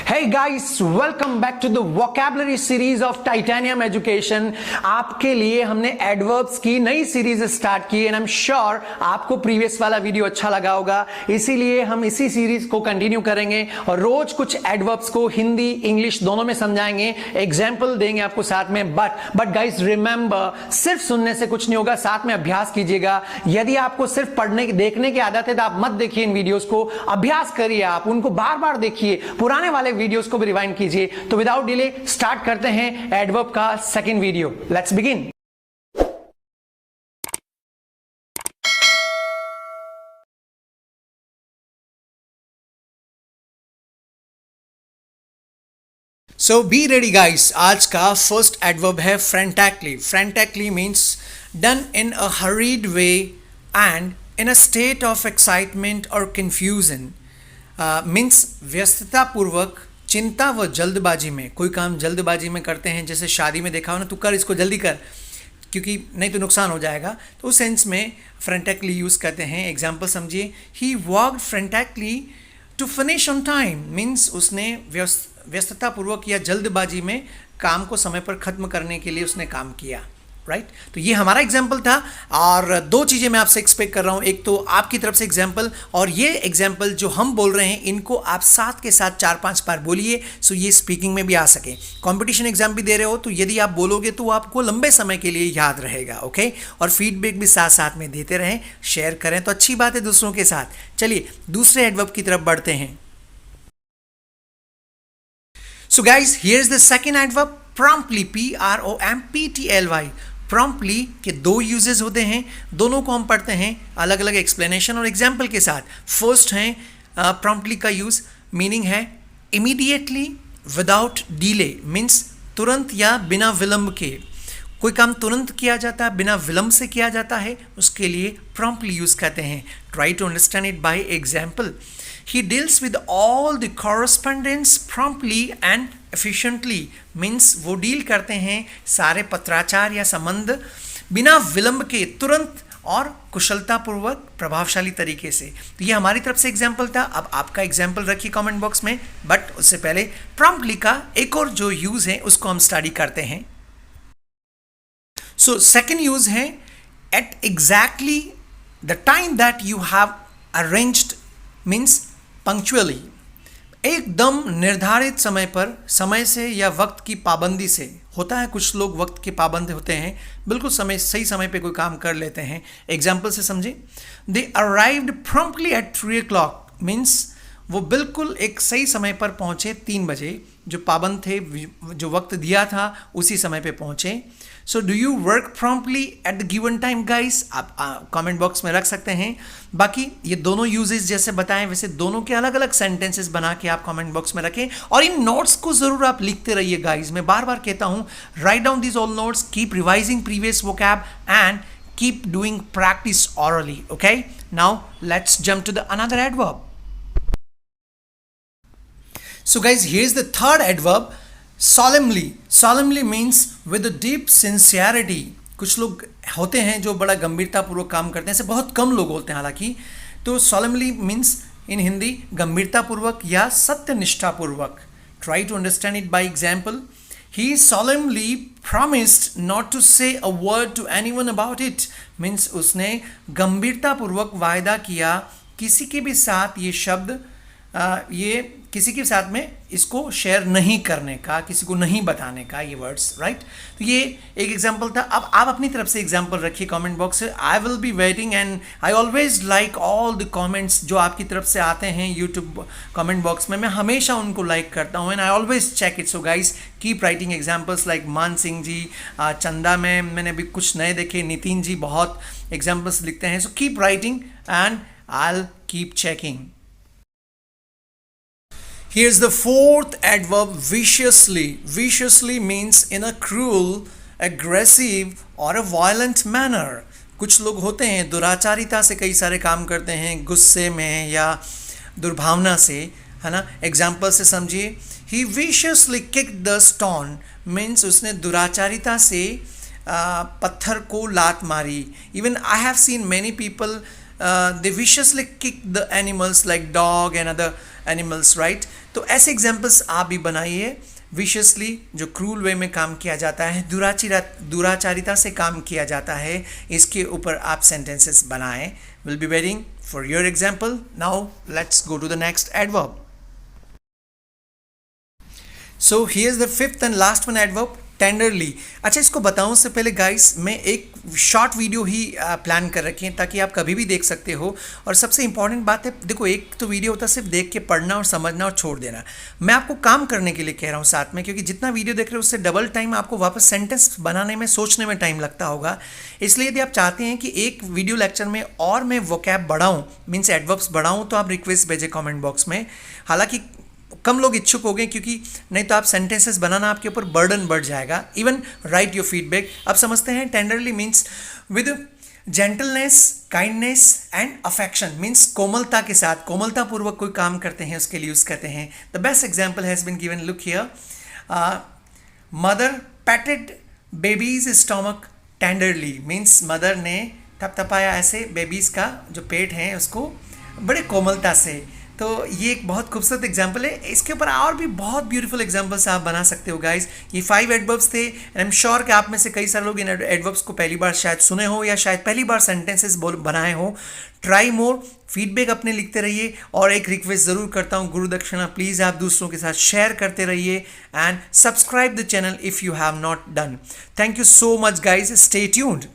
Hey guys, welcome back to the vocabulary series of Titanium Education. आपके लिए हमने adverbs की नई सीरीज स्टार्ट की एंड आई एम श्योर आपको प्रीवियस वाला वीडियो अच्छा लगा होगा, इसीलिए हम इसी सीरीज को कंटिन्यू करेंगे और रोज कुछ एडवर्ब्स को हिंदी इंग्लिश दोनों में समझाएंगे, एग्जाम्पल देंगे आपको साथ में। बट गाइस रिमेंबर, सिर्फ सुनने से कुछ नहीं होगा, साथ में अभ्यास कीजिएगा। यदि आपको सिर्फ पढ़ने देखने की आदत है तो आप मत देखिए इन वीडियोस को, अभ्यास करिए, आप उनको बार बार देखिए, पुराने वाले वीडियोस को भी रिवाइंड कीजिए। तो विदाउट डिले स्टार्ट करते हैं एडवर्ब का second video. Let's begin. So be ready guys. आज का फर्स्ट एडवर्ब है frantically. Frantically means done in a hurried way and in a state of excitement और कंफ्यूजन। मीन्स व्यस्तता पूर्वक, चिंता व जल्दबाजी में। कोई काम जल्दबाजी में करते हैं, जैसे शादी में देखा हो ना, तू कर इसको जल्दी कर क्योंकि नहीं तो नुकसान हो जाएगा, तो उस सेंस में फ्रेंटैकली यूज़ करते हैं। एग्जाम्पल समझिए, he walked frantically to finish on time. Means उसने व्यस्तता पूर्वक या जल्दबाजी में काम को समय पर ख़त्म करने के लिए उसने काम किया। राइट तो ये हमारा एग्जाम्पल था और दो चीज़ें मैं आपसे एक्सपेक्ट कर रहा हूँ, एक तो आपकी तरफ से एग्जाम्पल और ये एग्जाम्पल जो हम बोल रहे हैं इनको आप साथ के साथ 4-5 बार बोलिए, सो ये स्पीकिंग में भी आ सके। कंपटीशन एग्जाम भी दे रहे हो तो यदि आप बोलोगे तो आपको लंबे समय के लिए याद रहेगा। ओके, और फीडबैक भी साथ साथ में देते रहें, शेयर करें तो अच्छी बात है दूसरों के साथ। चलिए दूसरे एडवर्ब की तरफ बढ़ते हैं। So guys here is the second adverb promptly, PROMPTLY। Promptly के दो यूजेस होते हैं, दोनों को हम पढ़ते हैं अलग अलग एक्सप्लेनेशन और एग्जाम्पल के साथ। फर्स्ट है प्रॉम्प्टली का यूज, मीनिंग है इमीडिएटली विदाउट डिले। मीन्स तुरंत या बिना विलंब के, कोई काम तुरंत किया जाता है, बिना विलंब से किया जाता है, उसके लिए प्रॉम्प्टली यूज करते हैं। Try to understand it by example. He deals with all the correspondence promptly and efficiently। Means वो डील करते हैं सारे पत्राचार या संबंध बिना विलंब के, तुरंत और कुशलतापूर्वक, प्रभावशाली तरीके से। तो ये हमारी तरफ से एग्जाम्पल था। अब आपका एग्जाम्पल रखिए कमेंट बॉक्स में, बट उससे पहले प्रॉम्प्टली का एक और जो यूज है उसको हम स्टडी करते हैं। So second use is at exactly the time that you have arranged. Means punctually, एकदम निर्धारित समय पर, समय से या वक्त की पाबंदी से। होता है कुछ लोग वक्त के पाबंद होते हैं, बिल्कुल समय सही समय पे कोई काम कर लेते हैं। एग्जाम्पल से समझिए, they arrived promptly at 3 o'clock। Means वो बिल्कुल एक सही समय पर पहुँचे, 3 बजे, जो पाबंद थे, जो वक्त दिया था उसी समय पे पहुँचे। So do you work promptly at the given time guys? आप कमेंट बॉक्स में रख सकते हैं। बाकी ये दोनों यूजेस जैसे बताएं वैसे दोनों के अलग अलग सेंटेंसेस बना के आप कमेंट बॉक्स में रखें और इन नोट्स को ज़रूर आप लिखते रहिए गाइस। मैं बार बार कहता हूँ, write down this all notes, keep revising previous vocab and keep doing practice orally. Okay, now let's jump to the another adverb. So guys, here's the third adverb, solemnly. Solemnly means with a deep sincerity। कुछ लोग होते हैं जो बड़ा गंभीरतापूर्वक काम करते हैं, ऐसे बहुत कम लोग होते हैं हालांकि। तो solemnly means in हिंदी गंभीरतापूर्वक या सत्यनिष्ठापूर्वक। Try to understand it by example. He solemnly promised not to say a word to anyone about it। Means उसने गंभीरतापूर्वक वायदा किया किसी के भी साथ ये शब्द, ये किसी के साथ में इसको शेयर नहीं करने का, किसी को नहीं बताने का, ये वर्ड्स। राइट तो ये एक एग्जांपल था। अब आप अपनी तरफ से एग्जांपल रखिए कमेंट बॉक्स से। I will be waiting and I always like all the comments जो आपकी तरफ से आते हैं यूट्यूब कमेंट बॉक्स में। मैं हमेशा उनको लाइक करता हूँ and I always check it. So guys keep writing examples like Maan Singh जी, चंदा में मैंने अभी कुछ नए देखे, नितिन जी बहुत एग्जाम्पल्स लिखते हैं। So keep writing and I will keep checking. Here's the fourth adverb, viciously. Viciously means in a cruel, aggressive or a violent manner। कुछ लोग होते हैं दुराचारिता से कई सारे काम करते हैं, गुस्से में या दुर्भावना से, है ना। एग्जाम्पल से समझिए, he viciously kicked the stone। means उसने दुराचारिता से पत्थर को लात मारी। Even I have seen many people they viciously kick the animals like dog and other animals, right. तो ऐसे एग्जाम्पल्स आप भी बनाइए। विशियसली जो क्रूल वे में काम किया जाता है, दुराचारिता से काम किया जाता है, इसके ऊपर आप सेंटेंसेस बनाएं। Will be waiting for your example. Now let's go to the next adverb. So here's the fifth and last one adverb, tenderly. अच्छा, इसको बताऊं से पहले गाइस, मैं एक शॉर्ट वीडियो ही प्लान कर रखी है ताकि आप कभी भी देख सकते हो। और सबसे इंपॉर्टेंट बात है, देखो एक तो वीडियो होता है सिर्फ देख के पढ़ना और समझना और छोड़ देना। मैं आपको काम करने के लिए कह रहा हूँ साथ में, क्योंकि जितना वीडियो देख रहे हो उससे डबल टाइम आपको वापस सेंटेंस बनाने में, सोचने में टाइम लगता होगा। इसलिए यदि आप चाहते हैं कि एक वीडियो लेक्चर में और मैं वोकैब बढ़ाऊँ, मीन्स एडवर्ब्स बढ़ाऊँ, तो आप रिक्वेस्ट भेजें कॉमेंट बॉक्स में। हालांकि कम लोग इच्छुक हो गए, क्योंकि नहीं तो आप सेंटेंसेस बनाना आपके ऊपर बर्डन बढ़ जाएगा। Even right your feedback. अब समझते हैं tenderly means with gentleness, kindness and affection, means कोमलता के साथ, कोमलता पूर्वक कोई काम करते हैं उसके लिए यूज करते हैं। The best example has been given, look here, mother patted baby's stomach tenderly, means mother ने थपथपाया ऐसे बेबीज का जो पेट है उसको बड़े कोमलता से। तो ये एक बहुत खूबसूरत एग्जाम्पल है। इसके ऊपर और भी बहुत ब्यूटीफुल एग्जाम्पल्स आप बना सकते हो गाइस। ये 5 एडवर्ब्स थे एंड आई एम श्योर कि आप में से कई सारे लोग इन एडवर्ब्स को पहली बार शायद सुने हो या शायद पहली बार सेंटेंसेस बनाए हो। ट्राई मोर, फीडबैक अपने लिखते रहिए। और एक रिक्वेस्ट ज़रूर करता हूँ, गुरु दक्षिणा प्लीज़ आप दूसरों के साथ शेयर करते रहिए and subscribe the channel if you have not done. Thank you so much guys, stay tuned.